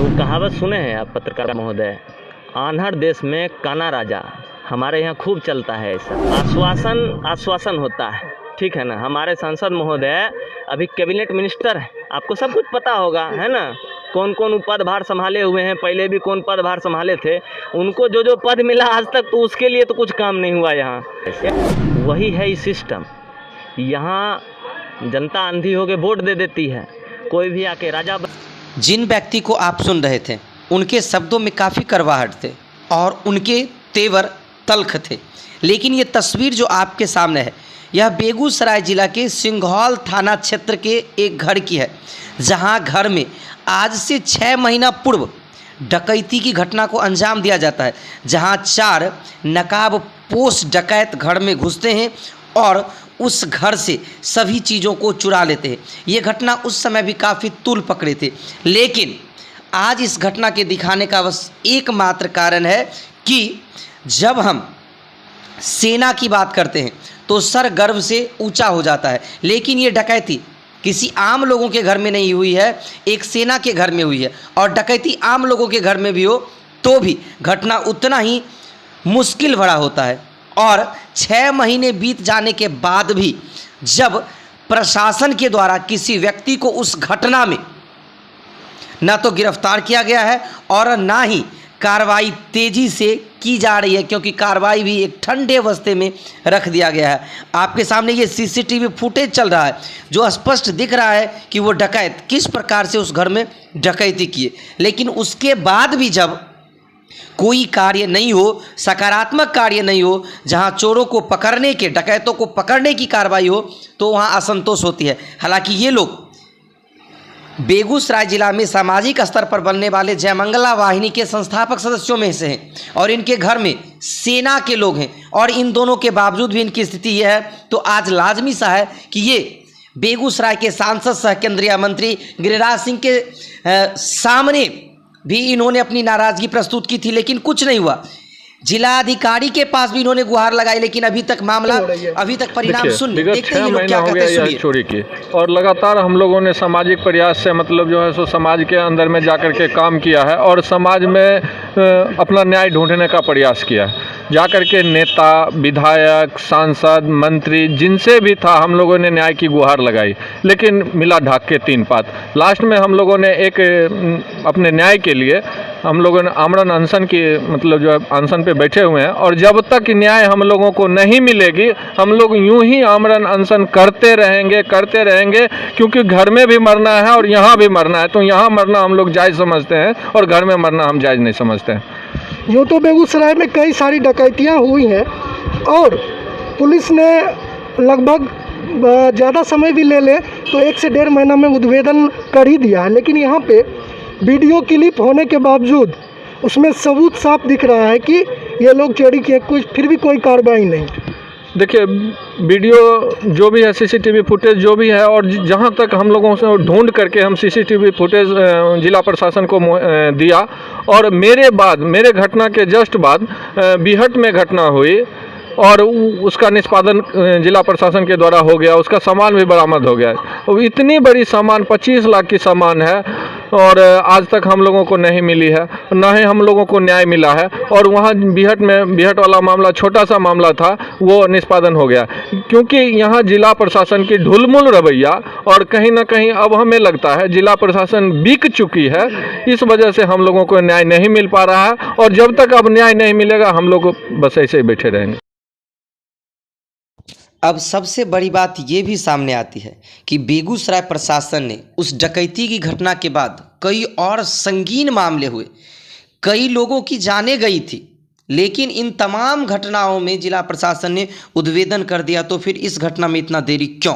वो कहावत सुने हैं आप पत्रकार महोदय, आन्हर देश में काना राजा। हमारे यहाँ खूब चलता है ऐसा, आश्वासन होता है, ठीक है ना। हमारे सांसद महोदय अभी कैबिनेट मिनिस्टर है, आपको सब कुछ पता होगा, है ना। कौन कौन पदभार संभाले हुए हैं, पहले भी कौन पदभार संभाले थे, उनको जो जो पद मिला आज तक, तो उसके लिए तो कुछ काम नहीं हुआ यहाँ। वही है इस सिस्टम। यहाँ जनता अंधी होकर वोट दे देती है, कोई भी आके राजा। जिन व्यक्ति को आप सुन रहे थे उनके शब्दों में काफ़ी करवाहट थे और उनके तेवर तल्ख थे, लेकिन ये तस्वीर जो आपके सामने है यह बेगूसराय जिला के सिंघौल थाना क्षेत्र के एक घर की है, जहां घर में आज से 6 महीना पूर्व डकैती की घटना को अंजाम दिया जाता है, जहां 4 नकाबपोश डकैत घर में घुसते हैं और उस घर से सभी चीज़ों को चुरा लेते हैं। ये घटना उस समय भी काफ़ी तूल पकड़े थे, लेकिन आज इस घटना के दिखाने का बस एकमात्र कारण है कि जब हम सेना की बात करते हैं तो सर गर्व से ऊंचा हो जाता है, लेकिन ये डकैती किसी आम लोगों के घर में नहीं हुई है, एक सेना के घर में हुई है। और डकैती आम लोगों के घर में भी हो तो भी घटना उतना ही मुश्किल भरा होता है। और 6 महीने बीत जाने के बाद भी जब प्रशासन के द्वारा किसी व्यक्ति को उस घटना में न तो गिरफ्तार किया गया है और ना ही कार्रवाई तेज़ी से की जा रही है, क्योंकि कार्रवाई भी एक ठंडे अवस्थे में रख दिया गया है। आपके सामने ये सीसीटीवी फुटेज चल रहा है जो स्पष्ट दिख रहा है कि वो डकैत किस प्रकार से उस घर में डकैती किए, लेकिन उसके बाद भी जब कोई कार्य नहीं हो, सकारात्मक कार्य नहीं हो, जहां चोरों को पकड़ने के, डकैतों को पकड़ने की कार्रवाई हो, तो वहां असंतोष होती है। हालांकि ये लोग बेगूसराय जिला में सामाजिक स्तर पर बनने वाले जयमंगला वाहिनी के संस्थापक सदस्यों में से हैं और इनके घर में सेना के लोग हैं, और इन दोनों के बावजूद भी इनकी स्थिति यह है। तो आज लाजमी सा है कि ये बेगूसराय के सांसद सह केंद्रीय मंत्री गिरिराज सिंह के सामने भी इन्होंने अपनी नाराजगी प्रस्तुत की थी, लेकिन कुछ नहीं हुआ। जिलाधिकारी के पास भी इन्होंने गुहार लगाई, लेकिन अभी तक परिणाम सुन देखते हैं लोग क्या कहते हैं। चोरी की और लगातार हम लोगों ने सामाजिक प्रयास से मतलब जो है सो समाज के अंदर में जाकर के काम किया है और समाज में अपना न्याय ढूंढने का प्रयास किया है। जाकर के नेता, विधायक, सांसद, मंत्री, जिनसे भी था हम लोगों ने न्याय की गुहार लगाई, लेकिन मिला ढाक के 3 पात। लास्ट में हम लोगों ने एक अपने न्याय के लिए हम लोगों ने आमरण अनशन की मतलब जो है अनशन पे बैठे हुए हैं, और जब तक न्याय हम लोगों को नहीं मिलेगी हम लोग यूं ही आमरण अनशन करते रहेंगे, क्योंकि घर में भी मरना है और यहाँ भी मरना है। तो यहाँ मरना हम लोग जायज़ समझते हैं और घर में मरना हम जायज़ नहीं समझते हैं। यूँ तो बेगूसराय में कई सारी डकैतियाँ हुई हैं और पुलिस ने लगभग ज़्यादा समय भी ले तो 1 से 1.5 महीना में उद्भेदन कर ही दिया है, लेकिन यहाँ पे वीडियो क्लिप होने के बावजूद उसमें सबूत साफ दिख रहा है कि ये लोग चोरी किए, कुछ फिर भी कोई कार्रवाई नहीं। देखिए, वीडियो जो भी है, सीसीटीवी फुटेज जो भी है, और जहां तक हम लोगों से ढूंढ करके हम सीसीटीवी फुटेज जिला प्रशासन को दिया, और मेरे घटना के जस्ट बाद बिहट में घटना हुई और उसका निष्पादन जिला प्रशासन के द्वारा हो गया, उसका सामान भी बरामद हो गया। और इतनी बड़ी सामान 25 लाख की सामान है और आज तक हम लोगों को नहीं मिली है, ना ही हम लोगों को न्याय मिला है। और वहाँ बिहट वाला मामला छोटा सा मामला था, वो निष्पादन हो गया, क्योंकि यहाँ जिला प्रशासन की ढुलमुल रवैया और कहीं ना कहीं अब हमें लगता है जिला प्रशासन बिक चुकी है। इस वजह से हम लोगों को न्याय नहीं मिल पा रहा है, और जब तक अब न्याय नहीं मिलेगा हम लोग बस ऐसे ही बैठे रहेंगे। अब सबसे बड़ी बात ये भी सामने आती है कि बेगूसराय प्रशासन ने उस डकैती की घटना के बाद कई और संगीन मामले हुए, कई लोगों की जानें गई थी, लेकिन इन तमाम घटनाओं में जिला प्रशासन ने उद्भेदन कर दिया। तो फिर इस घटना में इतना देरी क्यों?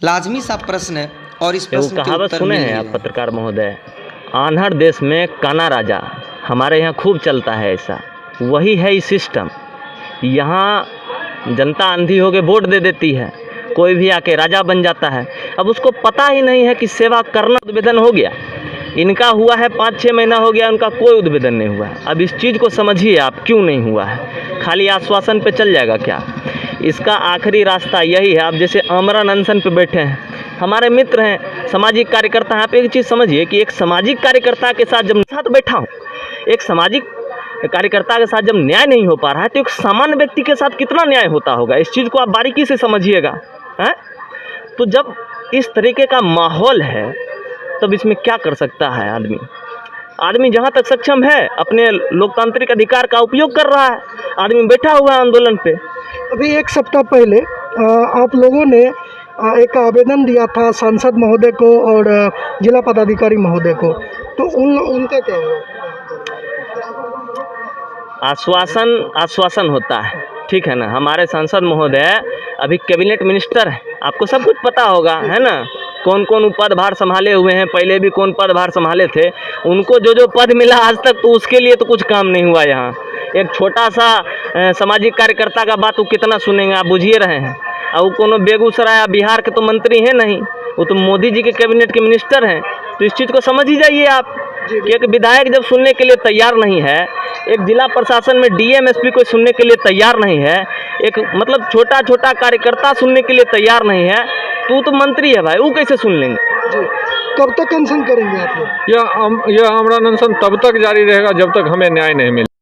लाजमी सा प्रश्न है और इस प्रश्न के कहावत उत्तर सुने हैं आप पत्रकार महोदय, आन्हर देश में काना राजा। हमारे यहाँ खूब चलता है ऐसा, वही है इस सिस्टम। यहाँ जनता अंधी होकर वोट दे देती है, कोई भी आके राजा बन जाता है। अब उसको पता ही नहीं है कि सेवा करना। उद्भेदन हो गया, इनका हुआ है 5-6 महीना हो गया, उनका कोई उद्भेदन नहीं हुआ है। अब इस चीज़ को समझिए आप, क्यों नहीं हुआ है। खाली आश्वासन पे चल जाएगा क्या? इसका आखिरी रास्ता यही है। आप जैसे आमरण अनशन पे बैठे हैं, हमारे मित्र हैं, सामाजिक कार्यकर्ता हैं। आप एक चीज़ समझिए कि एक सामाजिक कार्यकर्ता के साथ जब साथ बैठा हूँ, एक सामाजिक कार्यकर्ता के साथ जब न्याय नहीं हो पा रहा है तो एक सामान्य व्यक्ति के साथ कितना न्याय होता होगा, इस चीज़ को आप बारीकी से समझिएगा। हैं, तो जब इस तरीके का माहौल है तब इसमें क्या कर सकता है आदमी जहाँ तक सक्षम है अपने लोकतांत्रिक अधिकार का उपयोग कर रहा है। आदमी बैठा हुआ है आंदोलन पे। अभी एक सप्ताह पहले आप लोगों ने एक आवेदन दिया था सांसद महोदय को और जिला पदाधिकारी महोदय को, तो उनका क्या हुआ? आश्वासन होता है, ठीक है ना। हमारे सांसद महोदय अभी कैबिनेट मिनिस्टर है, आपको सब कुछ पता होगा, है ना। कौन कौन पदभार संभाले हुए हैं, पहले भी कौन पदभार संभाले थे, उनको जो पद मिला आज तक तो उसके लिए तो कुछ काम नहीं हुआ। यहाँ एक छोटा सा सामाजिक कार्यकर्ता का बात वो कितना सुनेंगे, आप बुझिए रहे हैं। और वो कोनो बेगूसराय बिहार के तो मंत्री हैं नहीं, वो तो मोदी जी के कैबिनेट के मिनिस्टर हैं। तो इस चीज़ को समझ ही जाइए आप कि एक विधायक जब सुनने के लिए तैयार नहीं है, एक जिला प्रशासन में डीएम एसपी कोई सुनने के लिए तैयार नहीं है, एक मतलब छोटा कार्यकर्ता सुनने के लिए तैयार नहीं है, तो मंत्री है भाई, वो कैसे सुन लेंगे? कब तक अनशन करेंगे आप लोग? यह हमारा अनशन तब तक जारी रहेगा जब तक हमें न्याय नहीं मिले।